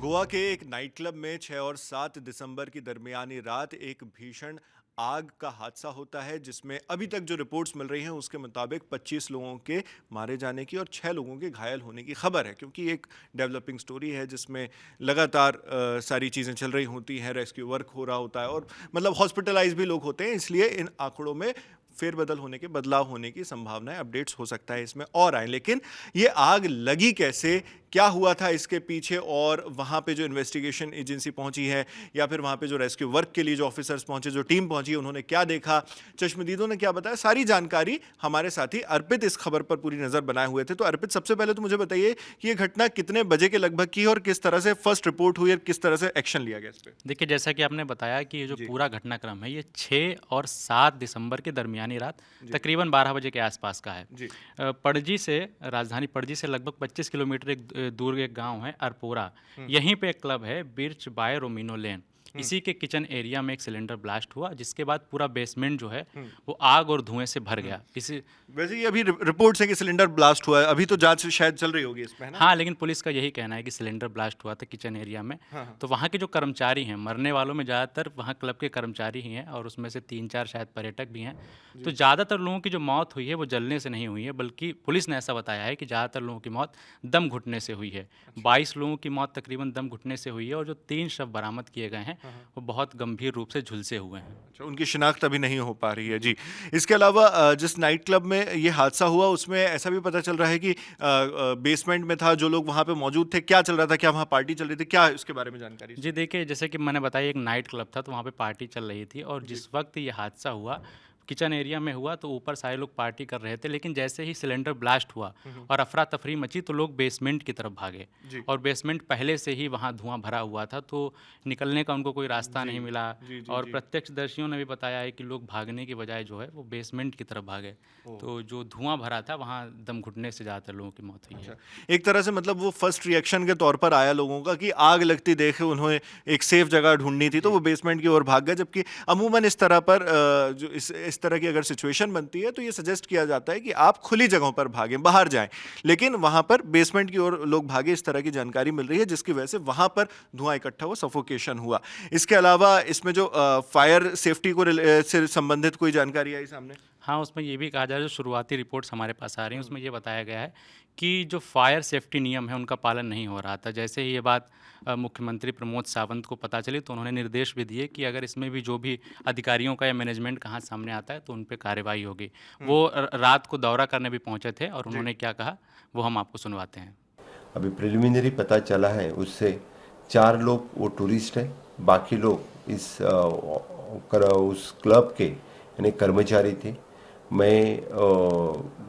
गोवा के एक night club में 6 और 7 दिसंबर की दरमियानी रात एक भीषण आग का हादसा होता है, जिसमें अभी तक जो रिपोर्ट्स मिल रही हैं उसके मुताबिक 25 लोगों के मारे जाने की और 6 लोगों के घायल होने की खबर है। क्योंकि एक डेवलपिंग स्टोरी है जिसमें लगातार सारी चीज़ें चल रही होती हैं, रेस्क्यू वर्क हो रहा होता है और मतलब हॉस्पिटलाइज भी लोग होते हैं, इसलिए इन आंकड़ों में फेरबदल होने के बदलाव होने की संभावनाएं, अपडेट्स हो सकता है इसमें और आए। लेकिन ये आग लगी कैसे, क्या हुआ था इसके पीछे, और वहाँ पे जो इन्वेस्टिगेशन एजेंसी पहुंची है या फिर वहाँ पे जो रेस्क्यू वर्क के लिए जो ऑफिसर्स पहुंचे, जो टीम पहुंची, उन्होंने क्या देखा, चश्मदीदों ने क्या बताया, सारी जानकारी हमारे साथी अर्पित इस खबर पर पूरी नजर बनाए हुए थे। तो अर्पित, सबसे पहले तो मुझे बताइए कि ये घटना कितने बजे के लगभग की और किस तरह से फर्स्ट रिपोर्ट हुई और किस तरह से एक्शन लिया गया इस पर? देखिए, जैसा कि आपने बताया कि ये जो पूरा घटनाक्रम है ये 6 और 7 दिसंबर की दरमियानी रात तकरीबन 12 बजे के आसपास का है। जी। पणजी से, राजधानी पणजी से लगभग 25 किलोमीटर दूर एक गांव है अरपोरा। यहीं पे एक क्लब है बिर्च बाय रोमिनो लेन। इसी के किचन एरिया में एक सिलेंडर ब्लास्ट हुआ, जिसके बाद पूरा बेसमेंट जो है वो आग और धुएं से भर गया। इसी वैसे ये अभी रिपोर्ट्स है कि सिलेंडर ब्लास्ट हुआ है, अभी तो जांच शायद चल रही होगी इसमें, है ना? हाँ, लेकिन पुलिस का यही कहना है कि सिलेंडर ब्लास्ट हुआ था किचन एरिया में। तो वहाँ के जो कर्मचारी हैं, मरने वालों में ज़्यादातर वहाँ क्लब के कर्मचारी ही हैं और उसमें से 3-4 शायद पर्यटक भी हैं। तो ज़्यादातर लोगों की जो मौत हुई है वो जलने से नहीं हुई है, बल्कि पुलिस ने ऐसा बताया है कि ज़्यादातर लोगों की मौत दम घुटने से हुई है। 22 लोगों की मौत तकरीबन दम घुटने से हुई है और जो 3 शव बरामद किए गए हैं वो बहुत गंभीर रूप से झुलसे हुए हैं। अच्छा, उनकी शिनाख्त अभी नहीं हो पा रही है। जी। इसके अलावा जिस नाइट क्लब में ये हादसा हुआ उसमें ऐसा भी पता चल रहा है कि बेसमेंट में था, जो लोग वहाँ पे मौजूद थे, क्या चल रहा था, क्या वहाँ पार्टी चल रही थी, क्या इसके बारे में जानकारी? जी देखिए, जैसे कि मैंने बताया एक नाइट क्लब था, तो वहाँ पे पार्टी चल रही थी और जिस वक्त ये हादसा हुआ, किचन एरिया में हुआ, तो ऊपर सारे लोग पार्टी कर रहे थे। लेकिन जैसे ही सिलेंडर ब्लास्ट हुआ और अफरा तफरी मची तो लोग बेसमेंट की तरफ भागे। जी। और बेसमेंट पहले से ही वहाँ धुआं भरा हुआ था, तो निकलने का उनको कोई रास्ता नहीं मिला। और प्रत्यक्षदर्शियों ने भी बताया है कि लोग भागने की बजाय जो है वो बेसमेंट की तरफ भागे। तो जो धुआं भरा था वहाँ दम घुटने से ज़्यादातर लोगों की मौत हुई है। एक तरह से मतलब वो फर्स्ट रिएक्शन के तौर पर आया लोगों का कि आग लगती देखे उन्हें एक सेफ जगह ढूंढनी थी, तो वो बेसमेंट की ओर भाग गए। जबकि अमूमन इस तरह पर जो इस तरह की अगर सिचुएशन बनती है तो ये सजेस्ट किया जाता है कि आप खुली जगहों पर भागें, बाहर जाएं। लेकिन वहां पर बेसमेंट की ओर लोग भागे, इस तरह की जानकारी मिल रही है, जिसकी वजह से वहां पर धुआं इकट्ठा हुआ, सफोकेशन हुआ। इसके अलावा इसमें जो फायर सेफ्टी को से संबंधित कोई जानकारी आई सामने? हाँ, उसमें ये भी कहा जा रहा है, जो शुरुआती रिपोर्ट्स हमारे पास आ रही हैं उसमें ये बताया गया है कि जो फायर सेफ्टी नियम है उनका पालन नहीं हो रहा था। जैसे ही ये बात मुख्यमंत्री प्रमोद सावंत को पता चली तो उन्होंने निर्देश भी दिए कि अगर इसमें भी जो भी अधिकारियों का या मैनेजमेंट का हाथ सामने आता है तो उन पे कार्रवाई होगी। वो रात को दौरा करने भी पहुंचे थे और उन्होंने क्या कहा वो हम आपको सुनवाते हैं। अभी प्रिलिमिनरी पता चला है, उससे 4 लोग वो टूरिस्ट हैं, बाकी लोग उस क्लब के यानी कर्मचारी थे। मैं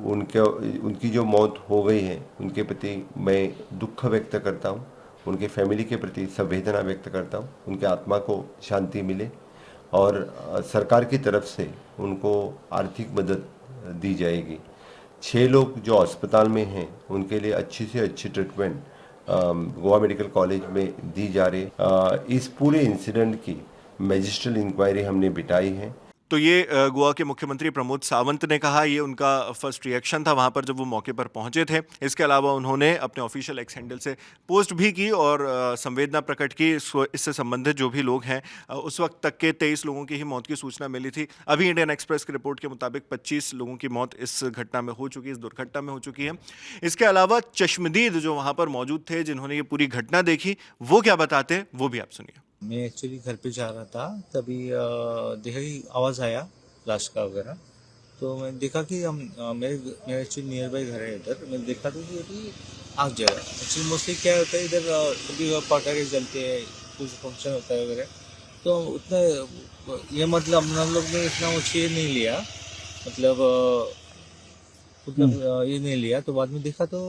उनकी जो मौत हो गई है उनके प्रति मैं दुख व्यक्त करता हूँ, उनके फैमिली के प्रति संवेदना व्यक्त करता हूँ, उनके आत्मा को शांति मिले और सरकार की तरफ से उनको आर्थिक मदद दी जाएगी। 6 लोग जो अस्पताल में हैं उनके लिए अच्छी से अच्छी ट्रीटमेंट गोवा मेडिकल कॉलेज में दी जा रही है। इस पूरे इंसिडेंट की मैजिस्ट्रियल इंक्वायरी हमने बिठाई है। तो ये गोवा के मुख्यमंत्री प्रमोद सावंत ने कहा, ये उनका फर्स्ट रिएक्शन था वहाँ पर जब वो मौके पर पहुँचे थे। इसके अलावा उन्होंने अपने ऑफिशियल एक्स हैंडल से पोस्ट भी की और संवेदना प्रकट की। इससे संबंधित जो भी लोग हैं, उस वक्त तक के 23 लोगों की ही मौत की सूचना मिली थी। अभी इंडियन एक्सप्रेस की रिपोर्ट के मुताबिक 25 लोगों की मौत इस घटना में हो चुकी है, इस दुर्घटना में हो चुकी है। इसके अलावा चश्मदीद जो वहाँ पर मौजूद थे, जिन्होंने ये पूरी घटना देखी, वो क्या बताते हैं वो भी आप सुनिए। मैं एक्चुअली घर पे जा रहा था, तभी देखा कि आवाज़ आया फ्लाश का वगैरह, तो मैं देखा कि मेरे एक्चुअली नियर बाई घर है इधर। मैं देखा तो कि अभी आग जला। एक्चुअली मोस्टली क्या होता है इधर, कभी पटाखे जलते हैं, कुछ फंक्शन होता है वगैरह, तो उतना ये मतलब हम लोग ने इतना वो चीज़ नहीं लिया, मतलब ये नहीं लिया। तो बाद में देखा तो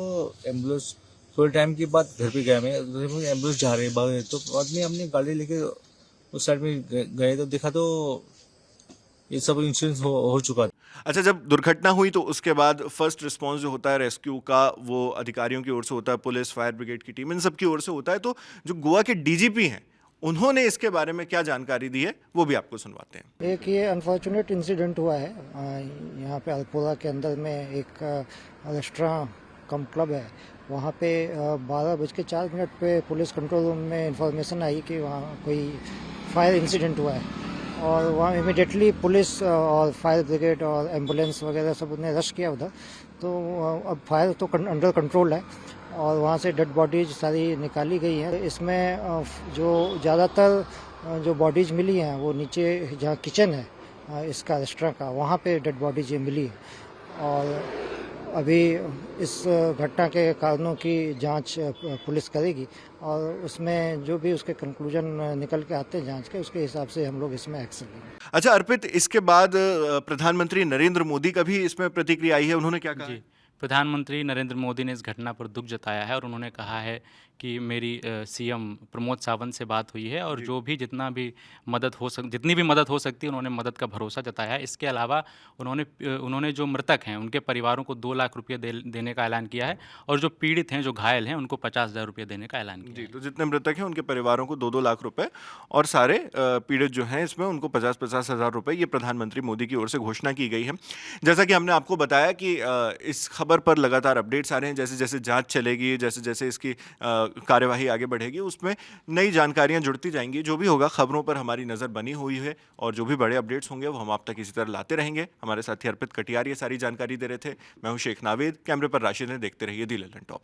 एम्बुलेंस, थोड़े टाइम के बाद घर पे गया मैं, एम्बुलेंस जा रहे हैं, तो बाद में हमने गाड़ी लेके उस साइड में गए तो देखा तो ये सब इंश्योरेंस हो चुका था। अच्छा, जब दुर्घटना हुई तो उसके बाद फर्स्ट रिस्पांस जो होता है रेस्क्यू का, वो अधिकारियों की ओर से होता है, पुलिस, फायर ब्रिगेड की टीम, इन सब की ओर से होता है। तो जो गोवा के डीजीपी हैं, उन्होंने इसके बारे में क्या जानकारी दी है वो भी आपको सुनवाते हैं। एक ये अनफॉर्चुनेट इंसिडेंट हुआ है यहाँ पे अल्पोरा के अंदर में एक रेस्टोरेंट कम क्लब है, वहाँ पे 12:04 पे पुलिस कंट्रोल रूम में इंफॉर्मेशन आई कि वहाँ कोई फायर इंसिडेंट हुआ है और वहाँ इमिडिएटली पुलिस और फायर ब्रिगेड और एम्बुलेंस वगैरह सब ने रश किया उधर। तो अब फायर तो अंडर कंट्रोल है और वहाँ से डेड बॉडीज सारी निकाली गई हैं। इसमें जो ज़्यादातर जो बॉडीज मिली हैं वो नीचे जहाँ किचन है इसका रेस्टोरेंट का, वहाँ पे डेड बॉडीज ये मिली है और अभी इस घटना के कारणों की जांच पुलिस करेगी और उसमें जो भी उसके कंक्लूजन निकल के आते हैं जांच के, उसके हिसाब से हम लोग इसमें एक्शन लेंगे। अच्छा अर्पित, इसके बाद प्रधानमंत्री नरेंद्र मोदी का भी इसमें प्रतिक्रिया आई है, उन्होंने क्या कहा? जी, प्रधानमंत्री नरेंद्र मोदी ने इस घटना पर दुख जताया है और उन्होंने कहा है कि मेरी सीएम प्रमोद सावंत से बात हुई है और जो भी जितनी भी मदद हो सकती है उन्होंने मदद का भरोसा जताया है। इसके अलावा उन्होंने जो मृतक हैं उनके परिवारों को 2 लाख रुपये देने का ऐलान किया है और जो पीड़ित हैं, जो घायल हैं, उनको 50,000 रुपये देने का ऐलान किया जी, है। तो जितने मृतक हैं उनके परिवारों को 2-2 लाख रुपए और सारे पीड़ित जो हैं इसमें उनको 50-50 हज़ार रुपए ये प्रधानमंत्री मोदी की ओर से घोषणा की गई है। जैसा कि हमने आपको बताया कि इस खबर पर लगातार अपडेट्स आ रहे हैं, जैसे-जैसे जांच चलेगी, जैसे-जैसे इसकी कार्यवाही आगे बढ़ेगी, उसमें नई जानकारियां जुड़ती जाएंगी। जो भी होगा, खबरों पर हमारी नज़र बनी हुई है और जो भी बड़े अपडेट्स होंगे वो हम आप तक इसी तरह लाते रहेंगे। हमारे साथी अर्पित कटियार ये सारी जानकारी दे रहे थे। मैं हूं शेख नावेद, कैमरे पर राशिद हैं। देखते रहिए दी लल्लन टॉप।